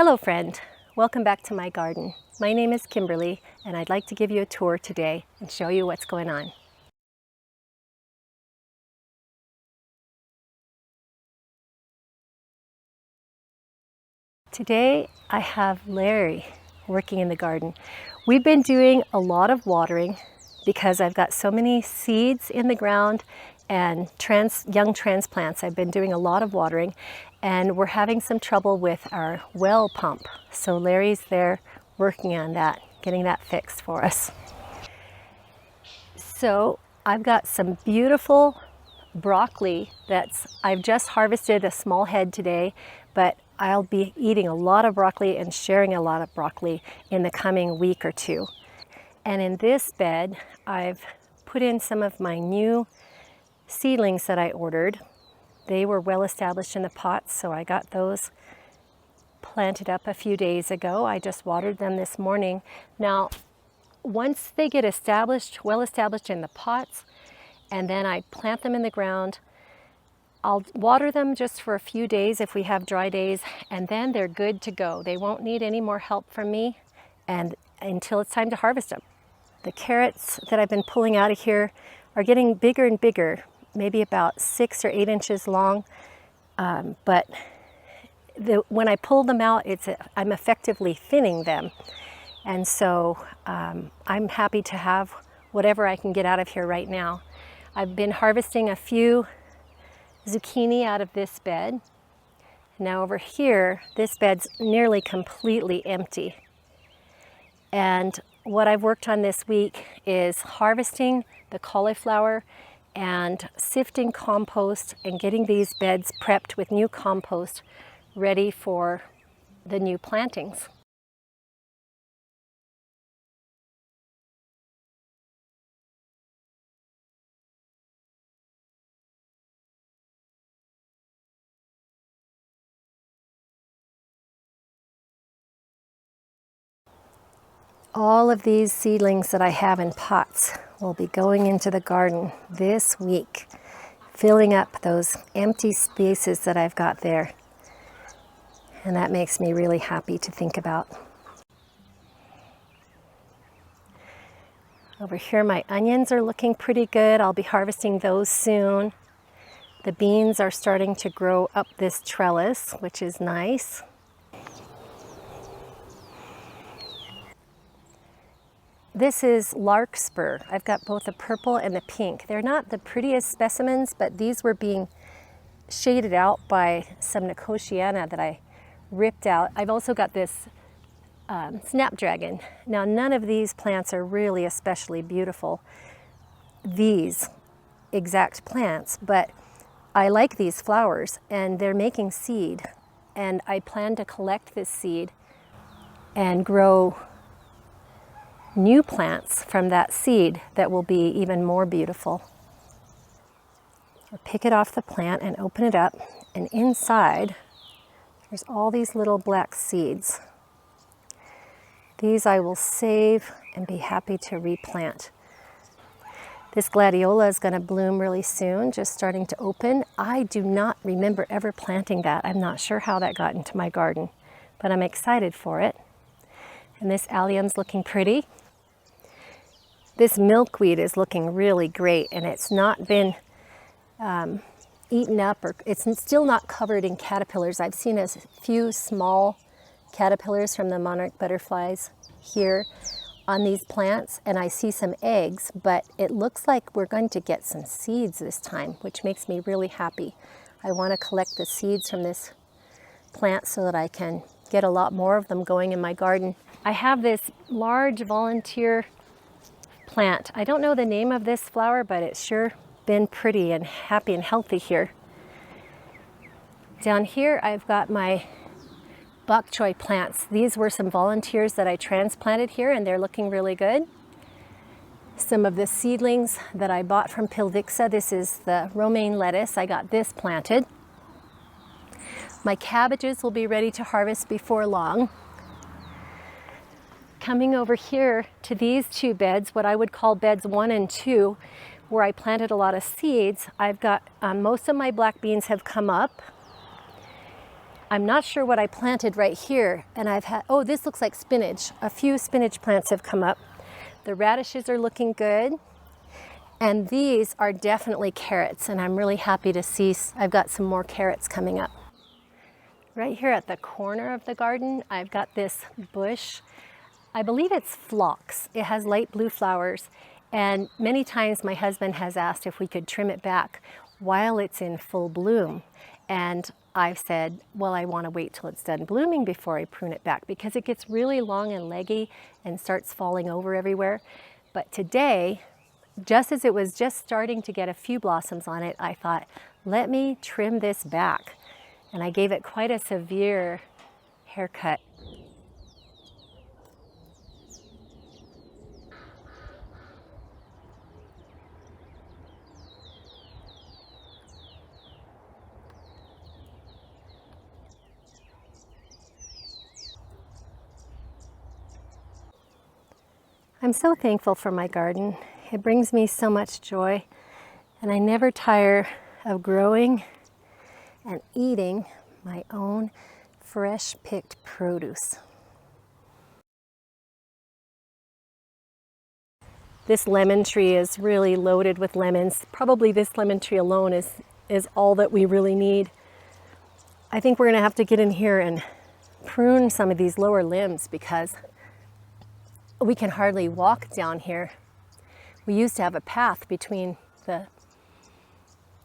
Hello friend, welcome back to my garden. My name is Kimberly and I'd like to give you a tour today and show you what's going on. Today I have Larry working in the garden. We've been doing a lot of watering because I've got so many seeds in the ground and young transplants. I've been doing a lot of watering and we're having some trouble with our well pump. So Larry's there working on that, getting that fixed for us. So I've got some beautiful broccoli I've just harvested a small head today, but I'll be eating a lot of broccoli and sharing a lot of broccoli in the coming week or two. And in this bed, I've put in some of my new seedlings that I ordered. They were well established in the pots, so I got those planted up a few days ago. I just watered them this morning. Now, once they get well established in the pots, and then I plant them in the ground, I'll water them just for a few days if we have dry days, and then they're good to go. They won't need any more help from me until it's time to harvest them. The carrots that I've been pulling out of here are getting bigger and bigger, maybe about 6 or 8 inches long, but when I pull them out, I'm effectively thinning them. And so I'm happy to have whatever I can get out of here right now. I've been harvesting a few zucchini out of this bed. Now over here, this bed's nearly completely empty. And what I've worked on this week is harvesting the cauliflower and sifting compost and getting these beds prepped with new compost ready for the new plantings. All of these seedlings that I have in pots will be going into the garden this week, filling up those empty spaces that I've got there. And that makes me really happy to think about. Over here, my onions are looking pretty good. I'll be harvesting those soon. The beans are starting to grow up this trellis, which is nice. This is larkspur. I've got both the purple and the pink. They're not the prettiest specimens, but these were being shaded out by some nicotiana that I ripped out. I've also got this snapdragon. Now, none of these plants are really especially beautiful, these exact plants, but I like these flowers and they're making seed. And I plan to collect this seed and grow new plants from that seed that will be even more beautiful. I'll pick it off the plant and open it up, and inside there's all these little black seeds. These I will save and be happy to replant. This gladiola is going to bloom really soon, just starting to open. I do not remember ever planting that. I'm not sure how that got into my garden, but I'm excited for it. And this allium's looking pretty. This milkweed is looking really great, and it's not been eaten up, or it's still not covered in caterpillars. I've seen a few small caterpillars from the monarch butterflies here on these plants, and I see some eggs, but it looks like we're going to get some seeds this time, which makes me really happy. I want to collect the seeds from this plant so that I can get a lot more of them going in my garden. I have this large volunteer plant. I don't know the name of this flower, but it's sure been pretty and happy and healthy here. Down here, I've got my bok choy plants. These were some volunteers that I transplanted here, and they're looking really good. Some of the seedlings that I bought from Pilvixa. This is the romaine lettuce. I got this planted. My cabbages will be ready to harvest before long. Coming over here to these two beds, what I would call beds 1 and 2, where I planted a lot of seeds, I've got most of my black beans have come up. I'm not sure what I planted right here, and I've had, oh, this looks like spinach. A few spinach plants have come up. The radishes are looking good, and these are definitely carrots, and I'm really happy to see I've got some more carrots coming up. Right here at the corner of the garden, I've got this bush. I believe it's phlox. It has light blue flowers, and many times my husband has asked if we could trim it back while it's in full bloom. And I've said, well, I want to wait till it's done blooming before I prune it back because it gets really long and leggy and starts falling over everywhere. But today, just as it was just starting to get a few blossoms on it, I thought, let me trim this back. And I gave it quite a severe haircut. I'm so thankful for my garden. It brings me so much joy, and I never tire of growing and eating my own fresh picked produce. This lemon tree is really loaded with lemons. Probably this lemon tree alone is all that we really need. I think we're gonna have to get in here and prune some of these lower limbs because we can hardly walk down here. We used to have a path between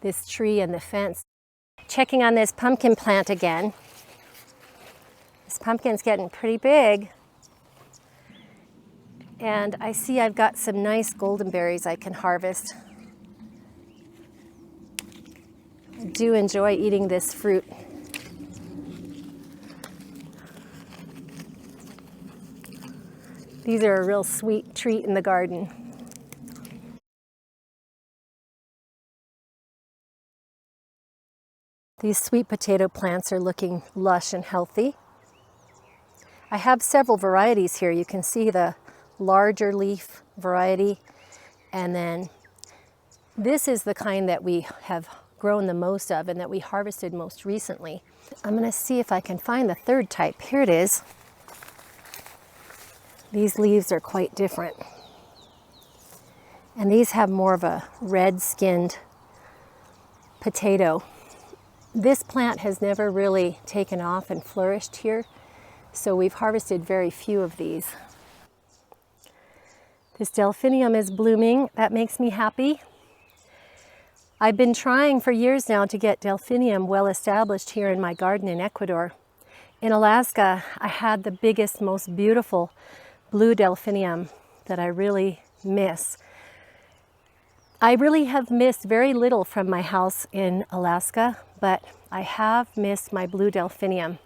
this tree and the fence. Checking on this pumpkin plant again. This pumpkin's getting pretty big. And I see I've got some nice golden berries I can harvest. I do enjoy eating this fruit. These are a real sweet treat in the garden. These sweet potato plants are looking lush and healthy. I have several varieties here. You can see the larger leaf variety, and then this is the kind that we have grown the most of and that we harvested most recently. I'm going to see if I can find the third type. Here it is. These leaves are quite different. And these have more of a red-skinned potato. This plant has never really taken off and flourished here, so we've harvested very few of these. This delphinium is blooming. That makes me happy. I've been trying for years now to get delphinium well established here in my garden in Ecuador. In Alaska, I had the biggest, most beautiful blue delphinium that I really miss. I really have missed very little from my house in Alaska, but I have missed my blue delphinium.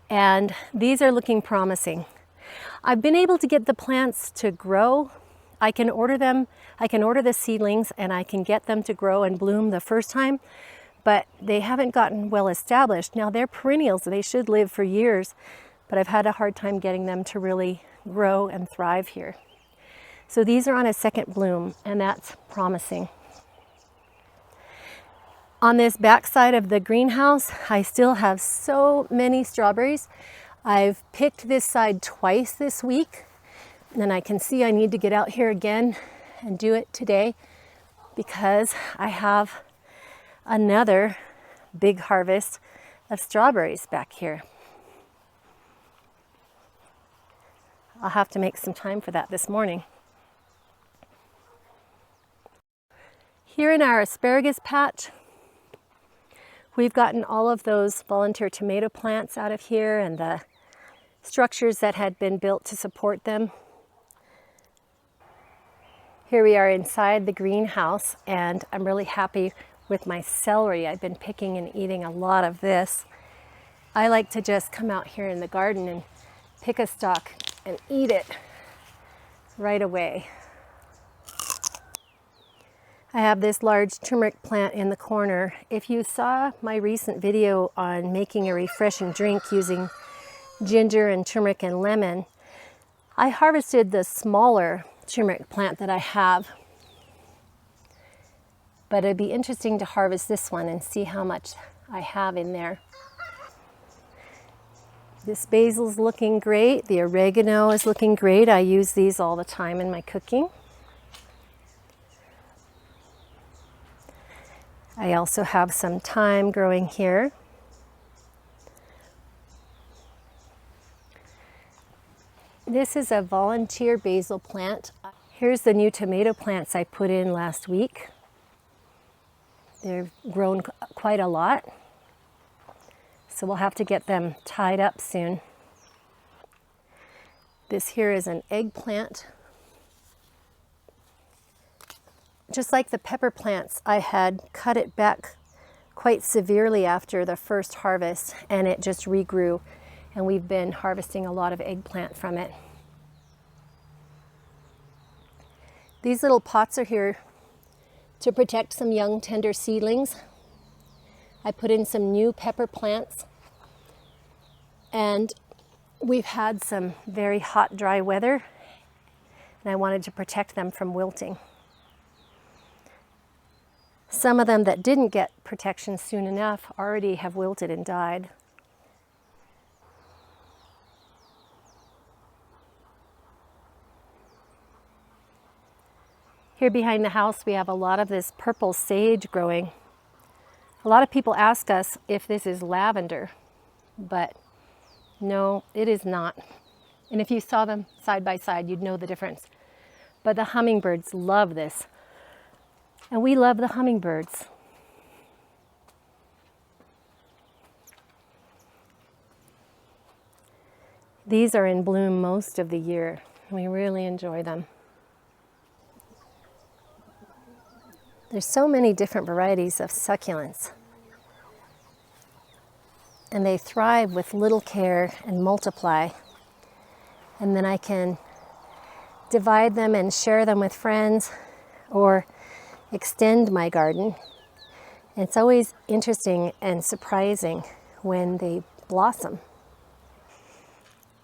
And these are looking promising. I've been able to get the plants to grow. I can order them, I can order the seedlings and I can get them to grow and bloom the first time, but they haven't gotten well established. Now they're perennials, they should live for years, but I've had a hard time getting them to really grow and thrive here. So these are on a second bloom, and that's promising. On this back side of the greenhouse, I still have so many strawberries. I've picked this side twice this week, and I can see I need to get out here again and do it today because I have another big harvest of strawberries back here. I'll have to make some time for that this morning. Here in our asparagus patch, we've gotten all of those volunteer tomato plants out of here and the structures that had been built to support them. Here we are inside the greenhouse, and I'm really happy with my celery. I've been picking and eating a lot of this. I like to just come out here in the garden and pick a stalk and eat it right away. I have this large turmeric plant in the corner. If you saw my recent video on making a refreshing drink using ginger and turmeric and lemon, I harvested the smaller turmeric plant that I have. But it'd be interesting to harvest this one and see how much I have in there. This basil's looking great. The oregano is looking great. I use these all the time in my cooking. I also have some thyme growing here. This is a volunteer basil plant. Here's the new tomato plants I put in last week. They've grown quite a lot, so we'll have to get them tied up soon. This here is an eggplant. Just like the pepper plants, I had cut it back quite severely after the first harvest, and it just regrew, and we've been harvesting a lot of eggplant from it. These little pots are here to protect some young tender seedlings. I put in some new pepper plants, and we've had some very hot, dry weather, and I wanted to protect them from wilting. Some of them that didn't get protection soon enough already have wilted and died. Here behind the house we have a lot of this purple sage growing. A lot of people ask us if this is lavender, but no, it is not. And if you saw them side by side, you'd know the difference. But the hummingbirds love this. And we love the hummingbirds. These are in bloom most of the year. We really enjoy them. There's so many different varieties of succulents. And they thrive with little care and multiply. And then I can divide them and share them with friends or extend my garden. It's always interesting and surprising when they blossom.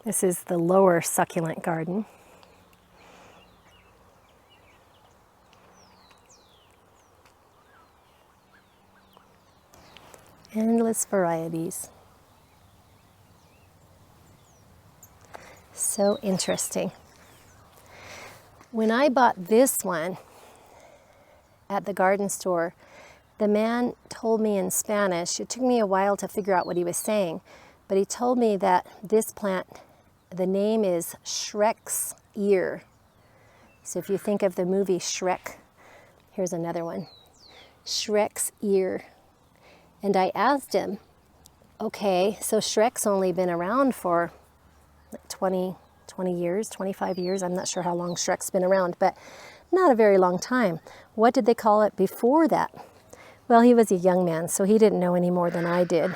This is the lower succulent garden. Endless varieties. So interesting. When I bought this one at the garden store, the man told me in Spanish, it took me a while to figure out what he was saying, but he told me that this plant, the name is Shrek's ear. So if you think of the movie Shrek, here's another one, Shrek's ear. And I asked him, okay, so Shrek's only been around for 20 years, 25 years. I'm not sure how long Shrek's been around, but not a very long time. What did they call it before that? Well, he was a young man, so he didn't know any more than I did.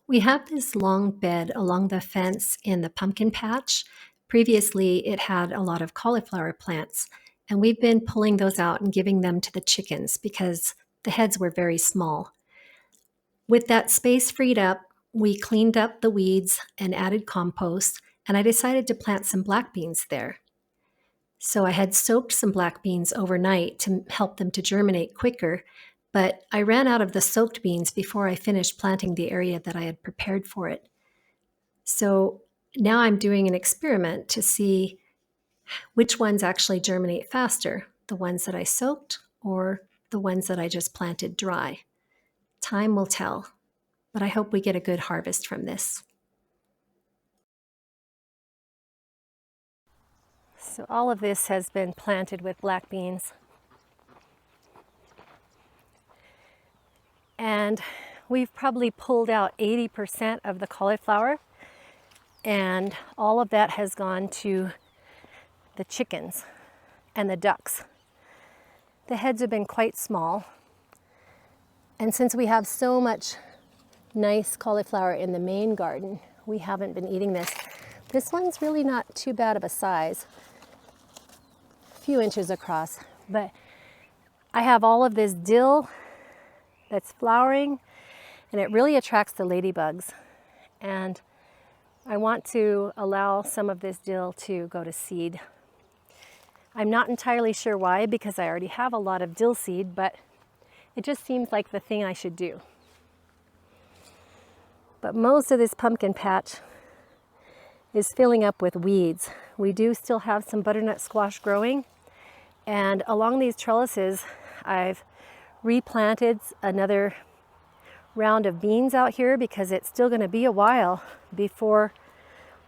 We have this long bed along the fence in the pumpkin patch. Previously, it had a lot of cauliflower plants, and we've been pulling those out and giving them to the chickens because the heads were very small. With that space freed up, we cleaned up the weeds and added compost, and I decided to plant some black beans there. So I had soaked some black beans overnight to help them to germinate quicker, but I ran out of the soaked beans before I finished planting the area that I had prepared for it. So now I'm doing an experiment to see which ones actually germinate faster, the ones that I soaked or the ones that I just planted dry. Time will tell, but I hope we get a good harvest from this. So all of this has been planted with black beans. And we've probably pulled out 80% of the cauliflower, and all of that has gone to the chickens and the ducks. The heads have been quite small, and since we have so much nice cauliflower in the main garden, we haven't been eating this. This one's really not too bad of a size, a few inches across, but I have all of this dill that's flowering, and it really attracts the ladybugs, and I want to allow some of this dill to go to seed. I'm not entirely sure why, because I already have a lot of dill seed, but it just seems like the thing I should do. But most of this pumpkin patch is filling up with weeds. We do still have some butternut squash growing, and along these trellises I've replanted another round of beans out here, because it's still going to be a while before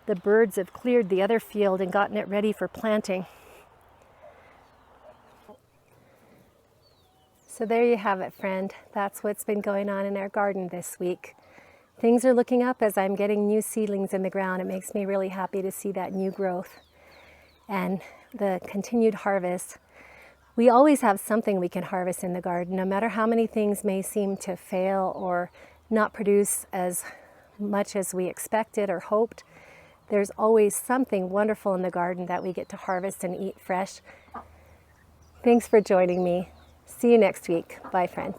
the birds have cleared the other field and gotten it ready for planting. So there you have it, friend. That's what's been going on in our garden this week. Things are looking up as I'm getting new seedlings in the ground. It makes me really happy to see that new growth and the continued harvest. We always have something we can harvest in the garden, no matter how many things may seem to fail or not produce as much as we expected or hoped. There's always something wonderful in the garden that we get to harvest and eat fresh. Thanks for joining me. See you next week. Bye, friend.